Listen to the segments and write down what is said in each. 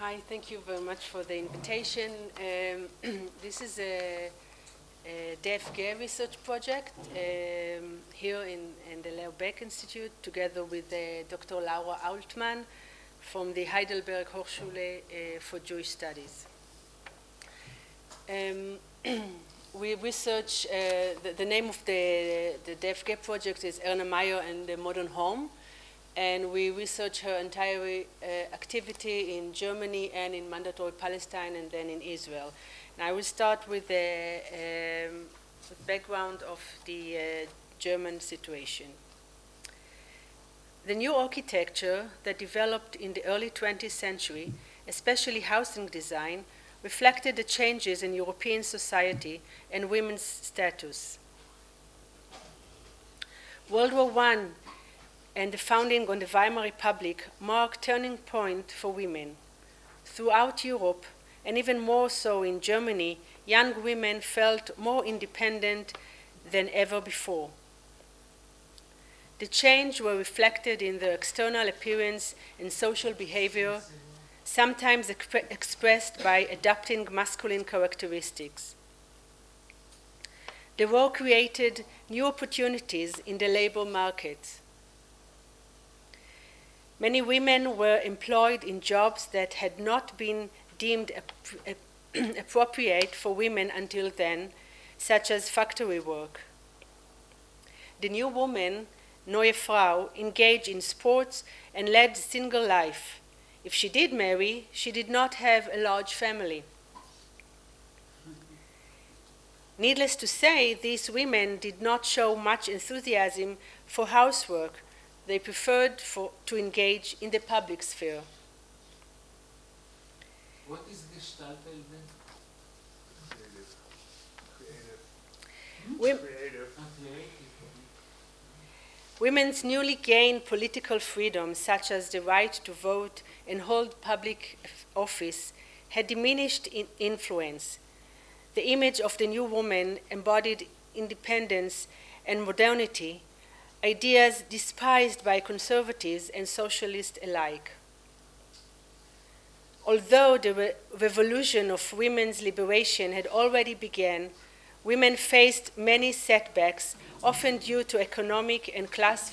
Hi, thank you very much for the invitation. This is a DFG research project here in the Leo Baeck Institute, together with Dr. Laura Altman from the Heidelberg Hochschule for Jewish Studies. We research, the name of the DFG project is Erna Meyer and the Modern Home, and we research her entire activity in Germany and in mandatory Palestine and then in Israel. And I will start with the background of the German situation. The new architecture that developed in the early 20th century, especially housing design, reflected the changes in European society and women's status. World War I and the founding of the Weimar Republic marked a turning point for women. Throughout Europe, and even more so in Germany, young women felt more independent than ever before. The change were reflected in their external appearance and social behavior, sometimes expressed by adopting masculine characteristics. The war created new opportunities in the labor market. Many women were employed in jobs that had not been deemed appropriate for women until then, such as factory work. The new woman, Neue Frau, engaged in sports and led a single life. If she did marry, she did not have a large family. Needless to say, these women did not show much enthusiasm for housework. They preferred to engage in the public sphere. What is Gestaltung then? Creative. Women's newly gained political freedom, such as the right to vote and hold public office, had diminished in influence. The image of the new woman embodied independence and modernity, ideas despised by conservatives and socialists alike. Although the revolution of women's liberation had already begun, women faced many setbacks, often due to economic and class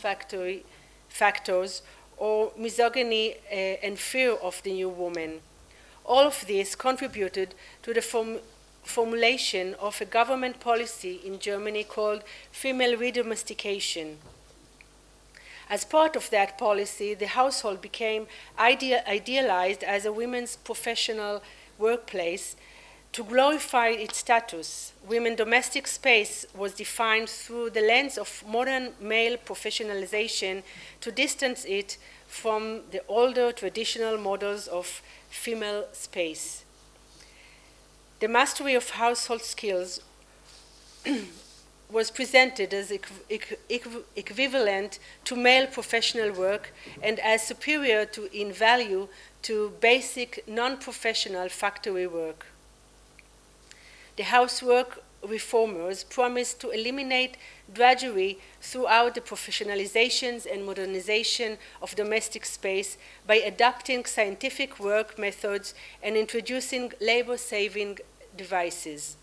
factors or misogyny and fear of the new woman. All of this contributed to the formulation of a government policy in Germany called female redomestication. As part of that policy, the household became idealized as a women's professional workplace. To glorify its status, women's domestic space was defined through the lens of modern male professionalization to distance it from the older traditional models of female space. The mastery of household skills was presented as equivalent to male professional work and as superior in value to basic non-professional factory work. The housework reformers promised to eliminate drudgery throughout the professionalizations and modernization of domestic space by adopting scientific work methods and introducing labor-saving devices.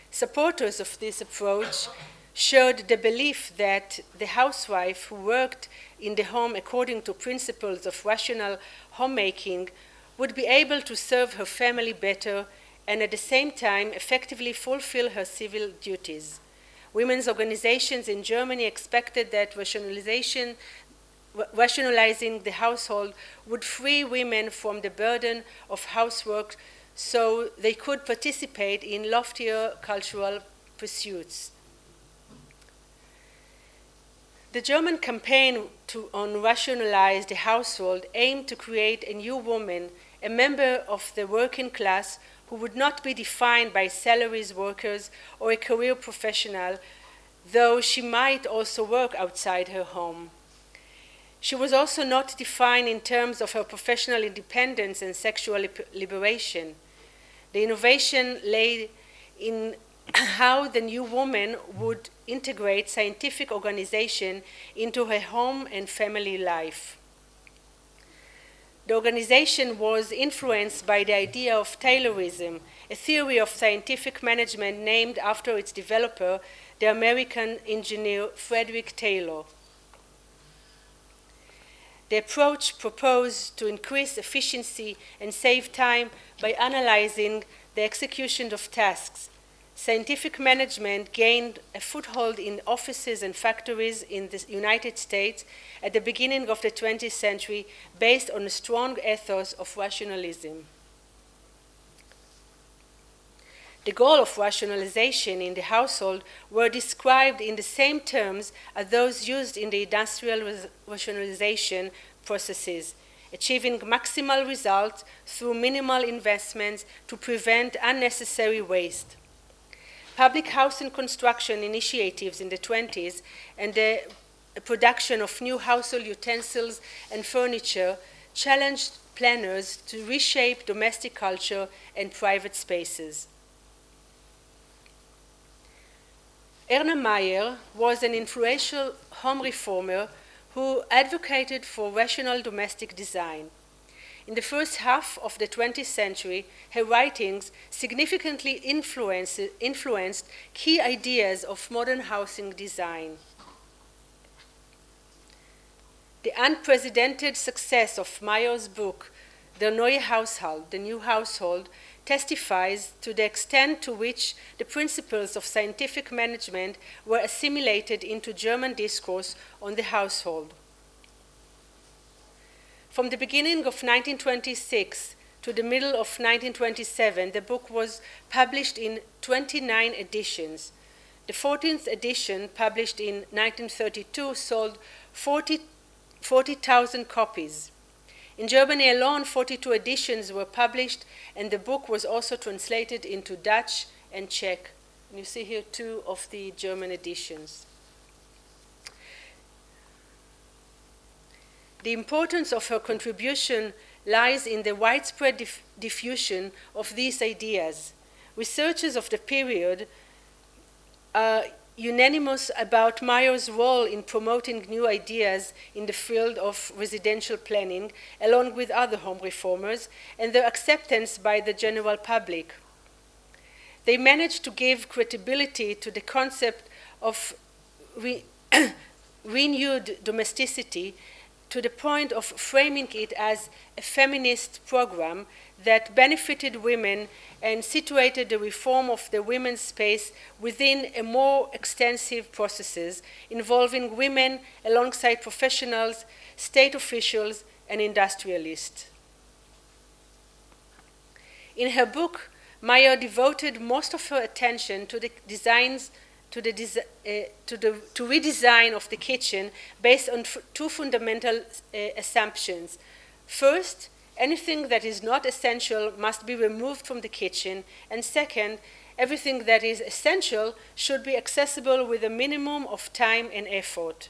Supporters of this approach shared the belief that the housewife who worked in the home according to principles of rational homemaking would be able to serve her family better and at the same time effectively fulfill her civil duties. Women's organizations in Germany expected that rationalizing the household would free women from the burden of housework so they could participate in loftier cultural pursuits. The German campaign on rationalize the household aimed to create a new woman, a member of the working class who would not be defined by salaries workers or a career professional, though she might also work outside her home. She was also not defined in terms of her professional independence and sexual liberation. The innovation lay in how the new woman would integrate scientific organization into her home and family life. The organization was influenced by the idea of Taylorism, a theory of scientific management named after its developer, the American engineer Frederick Taylor. The approach proposed to increase efficiency and save time by analyzing the execution of tasks. Scientific management gained a foothold in offices and factories in the United States at the beginning of the 20th century based on a strong ethos of rationalism. The goal of rationalization in the household were described in the same terms as those used in the industrial rationalization processes, achieving maximal results through minimal investments to prevent unnecessary waste. Public housing construction initiatives in the 20s and the production of new household utensils and furniture challenged planners to reshape domestic culture and private spaces. Erna Meyer was an influential home reformer who advocated for rational domestic design. In the first half of the 20th century, her writings significantly influenced key ideas of modern housing design. The unprecedented success of Meyer's book, Der neue Haushalt, The New Household, testifies to the extent to which the principles of scientific management were assimilated into German discourse on the household. From the beginning of 1926 to the middle of 1927, the book was published in 29 editions. The 14th edition, published in 1932, sold 40,000 copies. In Germany alone, 42 editions were published, and the book was also translated into Dutch and Czech. And you see here two of the German editions. The importance of her contribution lies in the widespread diffusion of these ideas. Researchers of the period are unanimous about Meyer's role in promoting new ideas in the field of residential planning, along with other home reformers, and their acceptance by the general public. They managed to give credibility to the concept of renewed domesticity to the point of framing it as a feminist program that benefited women and situated the reform of the women's space within a more extensive processes involving women alongside professionals, state officials, and industrialists. In her book, Meyer devoted most of her attention to the redesign of the kitchen based on two fundamental assumptions. First, anything that is not essential must be removed from the kitchen, and second, everything that is essential should be accessible with a minimum of time and effort.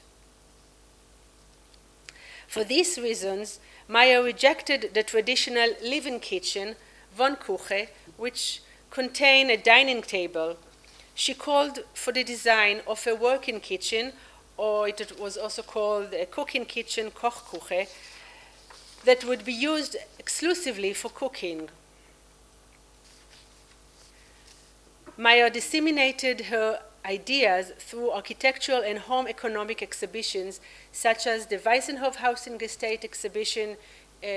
For these reasons, Meyer rejected the traditional living kitchen, Wohnküche, which contained a dining table. She called for the design of a working kitchen, or it was also called a cooking kitchen, Kochküche, that would be used exclusively for cooking. Meyer disseminated her ideas through architectural and home economic exhibitions, such as the Weissenhof Housing Estate exhibition,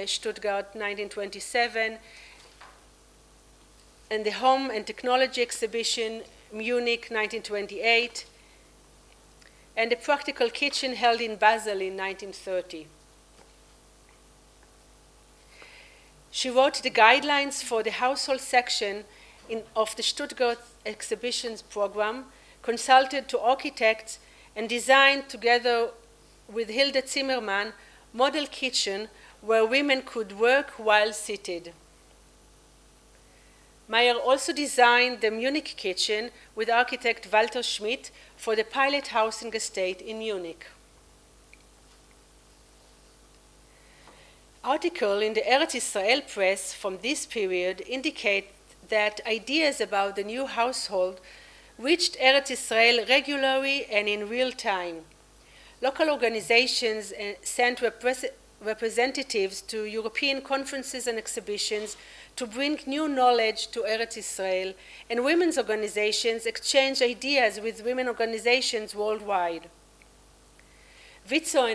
Stuttgart 1927, and the Home and Technology exhibition, Munich 1928, and the Practical Kitchen held in Basel in 1930. She wrote the guidelines for the household section of the Stuttgart exhibitions program, consulted to architects, and designed, together with Hilde Zimmermann, model kitchen where women could work while seated. Meyer also designed the Munich kitchen with architect Walter Schmidt for the pilot housing estate in Munich. Articles in the Eretz Israel press from this period indicate that ideas about the new household reached Eretz Israel regularly and in real time. Local organizations sent representatives to European conferences and exhibitions to bring new knowledge to Eretz Israel, and women's organizations exchange ideas with women organizations worldwide. WITSO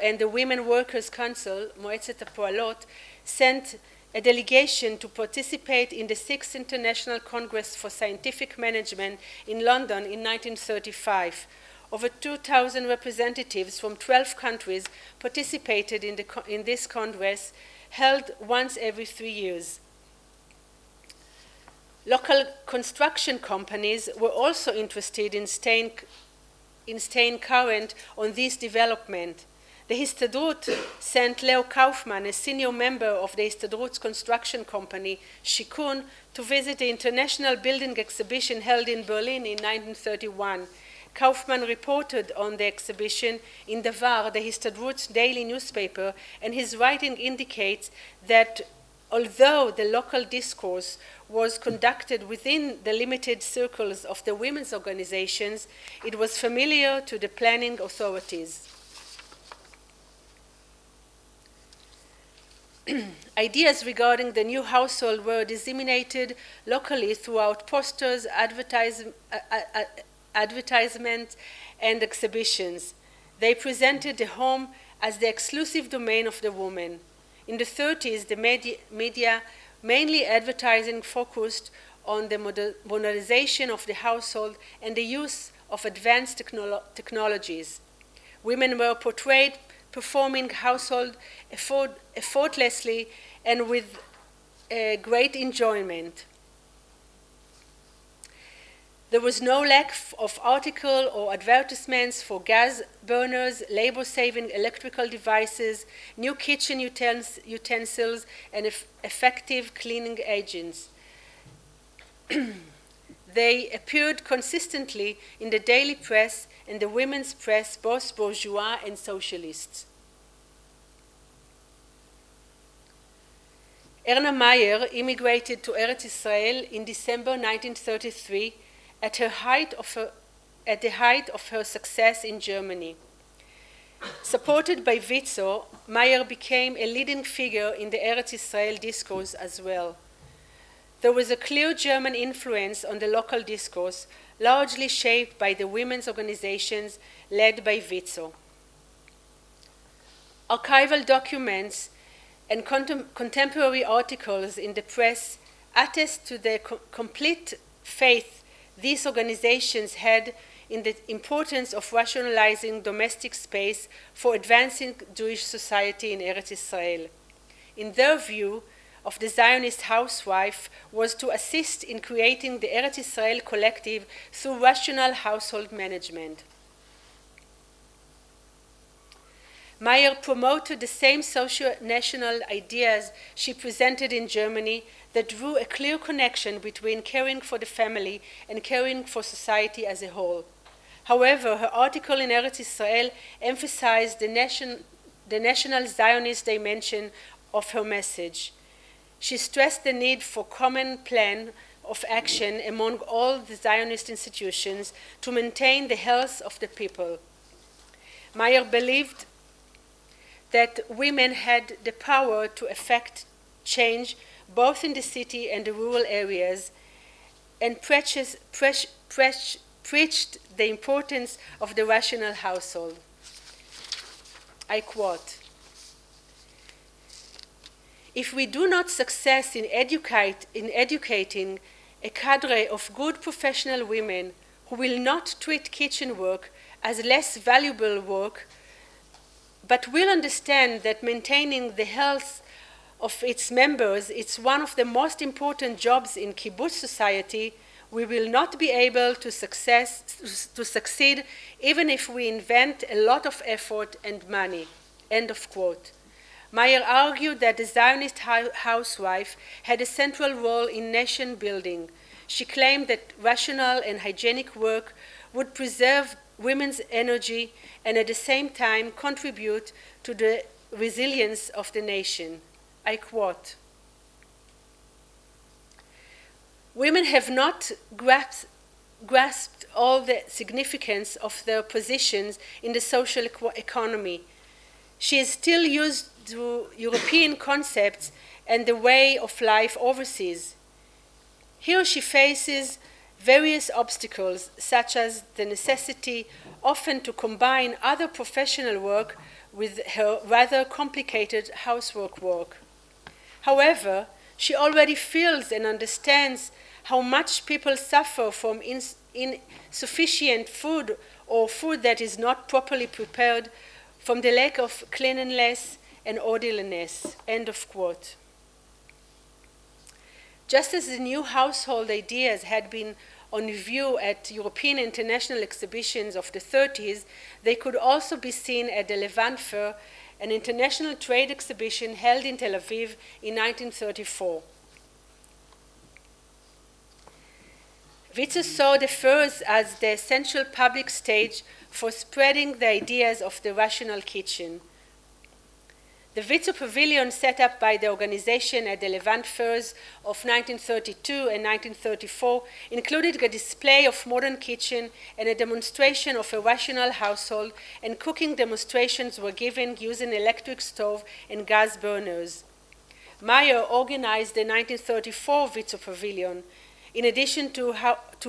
and the Women Workers' Council, מועצת הפועלות, sent a delegation to participate in the 6th International Congress for Scientific Management in London in 1935. Over 2,000 representatives from 12 countries participated in this Congress, held once every 3 years. Local construction companies were also interested in staying current on this development. The Histadrut sent Leo Kaufman, a senior member of the Histadrut's construction company, Shikun, to visit the International Building Exhibition held in Berlin in 1931. Kaufman reported on the exhibition in Davar, the Histadrut's daily newspaper, and his writing indicates that although the local discourse was conducted within the limited circles of the women's organizations, it was familiar to the planning authorities. Ideas regarding the new household were disseminated locally throughout posters, advertisements, and exhibitions. They presented the home as the exclusive domain of the woman. In the 30s, the media, mainly advertising, focused on the modernization of the household and the use of advanced technologies. Women were portrayed performing household effortlessly and with great enjoyment. There was no lack of article or advertisements for gas burners, labor-saving electrical devices, new kitchen utensils, and effective cleaning agents. They appeared consistently in the daily press and the women's press, both bourgeois and socialists. Erna Meyer immigrated to Eretz Israel in December 1933 at the height of her success in Germany. Supported by WITSO, Meyer became a leading figure in the Eretz Israel discourse as well. There was a clear German influence on the local discourse, largely shaped by the women's organizations led by WITSO. Archival documents and contemporary articles in the press attest to the complete faith these organizations had in the importance of rationalizing domestic space for advancing Jewish society in Eretz Israel. In their view of the Zionist housewife was to assist in creating the Eretz Israel collective through rational household management. Meyer promoted the same socio-national ideas she presented in Germany that drew a clear connection between caring for the family and caring for society as a whole. However, her article in Eretz Israel emphasized the national Zionist dimension of her message. She stressed the need for common plan of action among all the Zionist institutions to maintain the health of the people. Meyer believed that women had the power to effect change both in the city and the rural areas, and preached the importance of the rational household. I quote, "If we do not succeed in educating a cadre of good professional women who will not treat kitchen work as less valuable work, but will understand that maintaining the health of its members is one of the most important jobs in kibbutz society, we will not be able to succeed even if we invent a lot of effort and money." End of quote. Meyer argued that the Zionist housewife had a central role in nation building. She claimed that rational and hygienic work would preserve women's energy and at the same time contribute to the resilience of the nation. I quote, "Women have not grasped grasped all the significance of their positions in the social economy. She is still used to European concepts and the way of life overseas. Here she faces various obstacles, such as the necessity often to combine other professional work with her rather complicated housework work. However, she already feels and understands how much people suffer from insufficient food or food that is not properly prepared, from the lack of cleanliness and orderliness. End of quote. Just as the new household ideas had been on view at European international exhibitions of the 30s, they could also be seen at the Levant Fair, an international trade exhibition held in Tel Aviv in 1934. Witzer saw the fairs as the essential public stage for spreading the ideas of the rational kitchen. The Witzer Pavilion, set up by the organization at the Levant Fairs of 1932 and 1934, included a display of modern kitchen and a demonstration of a rational household, and cooking demonstrations were given using electric stove and gas burners. Meyer organized the 1934 Witzer Pavilion. In addition to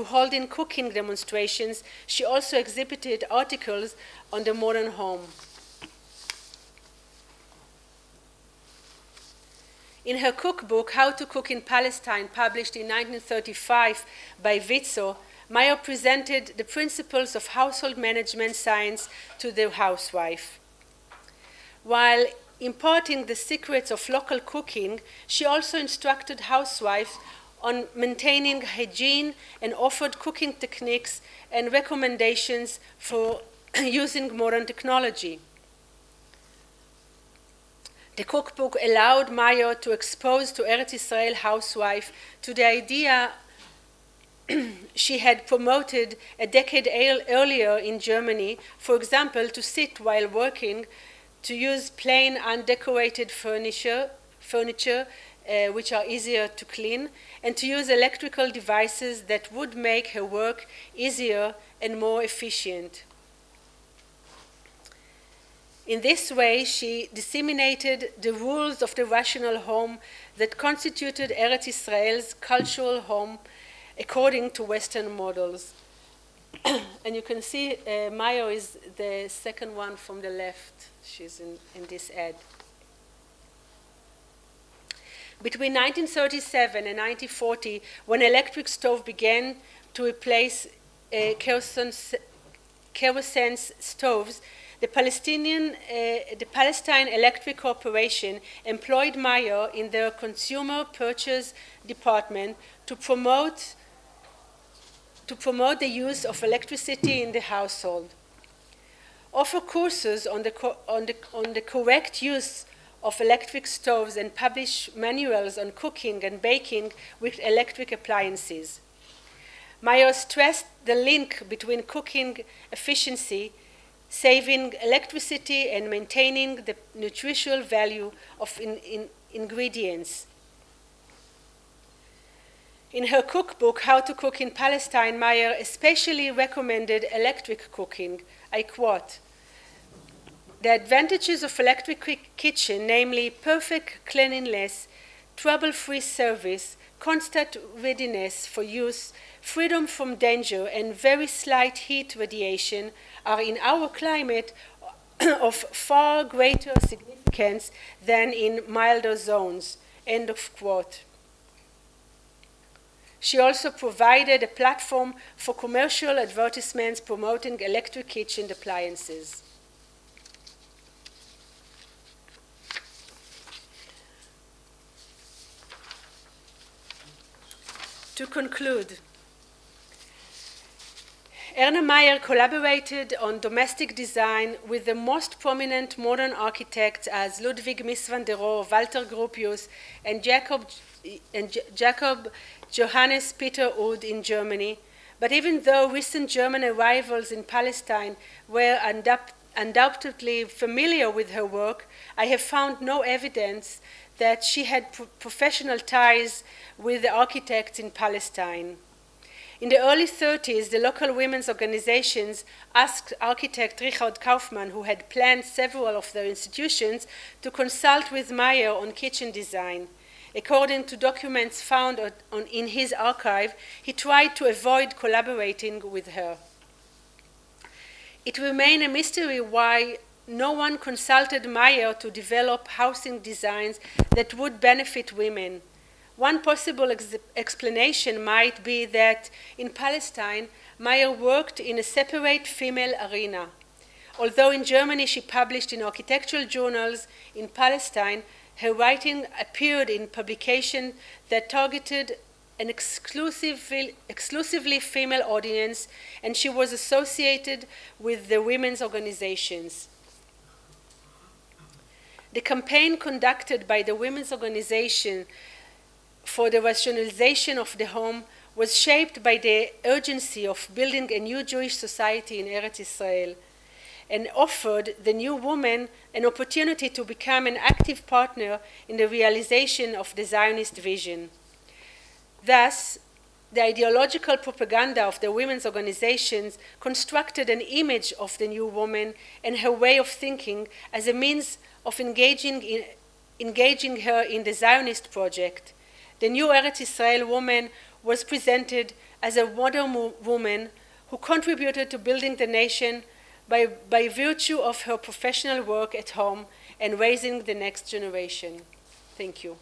holding cooking demonstrations, she also exhibited articles on the modern home. In her cookbook, How to Cook in Palestine, published in 1935 by Witzer, Meyer presented the principles of household management science to the housewife. While imparting the secrets of local cooking, she also instructed housewives on maintaining hygiene and offered cooking techniques and recommendations for using modern technology. The cookbook allowed Meyer to expose to Eretz Israel housewife to the idea she had promoted a decade earlier in Germany, for example, to sit while working, to use plain, undecorated furniture, which are easier to clean, and to use electrical devices that would make her work easier and more efficient. In this way, she disseminated the rules of the rational home that constituted Eretz Israel's cultural home according to Western models. And you can see Meyer is the second one from the left. She's in this ad. Between 1937 and 1940, when electric stove began to replace kerosene stoves, the Palestine Electric Corporation employed Meyer in their consumer purchase department to promote the use of electricity in the household, offer courses on the correct use of electric stoves, and publish manuals on cooking and baking with electric appliances. Meyer stressed the link between cooking efficiency, saving electricity, and maintaining the nutritional value of ingredients. In her cookbook, How to Cook in Palestine, Meyer especially recommended electric cooking. I quote, "The advantages of electric kitchen, namely perfect cleanliness, trouble-free service, constant readiness for use, freedom from danger, and very slight heat radiation, are in our climate of far greater significance than in milder zones." End of quote. She also provided a platform for commercial advertisements promoting electric kitchen appliances. To conclude, Erna Meyer collaborated on domestic design with the most prominent modern architects as Ludwig Mies van der Rohe, Walter Gropius, and Jacob Johannes Peter Udd in Germany. But even though recent German arrivals in Palestine were undoubtedly familiar with her work, I have found no evidence that she had professional ties with the architects in Palestine. In the early 30s, the local women's organizations asked architect Richard Kaufmann, who had planned several of their institutions, to consult with Meyer on kitchen design. According to documents found in his archive, he tried to avoid collaborating with her. It remained a mystery why no one consulted Meyer to develop housing designs that would benefit women. One possible explanation might be that in Palestine, Meyer worked in a separate female arena. Although in Germany she published in architectural journals, in Palestine her writing appeared in publications that targeted an exclusively female audience, and she was associated with the women's organizations. The campaign conducted by the women's organization for the rationalization of the home was shaped by the urgency of building a new Jewish society in Eretz Israel, and offered the new woman an opportunity to become an active partner in the realization of the Zionist vision. Thus, the ideological propaganda of the women's organizations constructed an image of the new woman and her way of thinking as a means of engaging her in the Zionist project. The new Eretz Israel woman was presented as a modern woman who contributed to building the nation by virtue of her professional work at home and raising the next generation. Thank you.